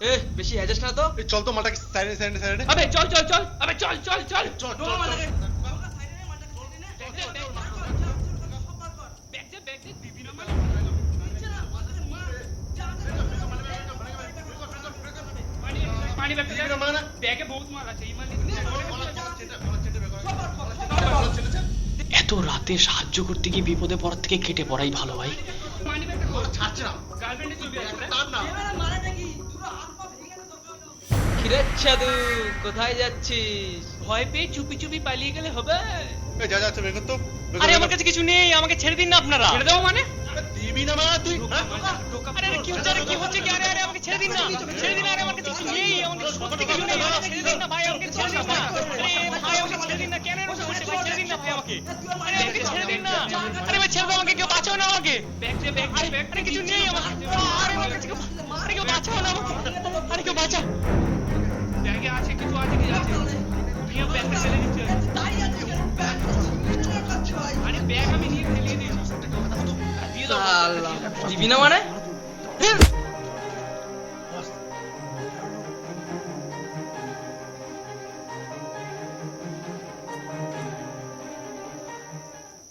এ বেশি হ্যাজাস না তো। চল তো মালটাকে সাইডে সাইডে সাইডে। আবে চল চল চল, আবে চল চল চল চল চল এত রাতে সাহায্য করতে গিয়ে বিপদে পড়ার থেকে কেটে পড়াই ভালো ভাই। ছাড়ছে না। তার না। কিরে ছাদু, কোথায় যাচ্ছিস? ভয় পেয়ে চুপি চুপি পালিয়ে গেলে হবে? এই যা যাচ্ছে বের কর তো। আরে আমার কাছে কিছু নেই, আমাকে ছেড়ে দিন না আপনারা। ছেড়ে দেবো মানে? দিবি না মানে তুই? আরে আরে কি হচ্ছে, আরে কি হচ্ছে কি? আরে আরে আমাকে ছেড়ে দিন না, ছেড়ে দিন। আরে আমার কাছে কিছু নেই, আমাকে সত্যি কিছু নেই, আমাকে ছেড়ে দিন না ভাই, আমাকে ছেড়ে দিন না। আরে ভাই আমাকে ছেড়ে দিন না, কেন এরকম করছে ভাই? ছেড়ে দিন না ভাই আমাকে, আরে আমাকে ছেড়ে দিন না। আরে ভাই ছেড়ে দাও আমাকে, কেউ বাঁচাও না আমাকে। আরে কিছু নেই আমার, আরে আমার কাছে আরে কেউ বাঁচাও না আমাকে, আরে কেউ বাঁচাও। ব্যাগে আছে কিছু, আছে কি আছে? নিয়ে ব্যাগটা ফেলে দিচ্ছে। আরে ব্যাগ আমি নিয়ে ফেলিয়ে দিয়েছি। দিবি না মানে?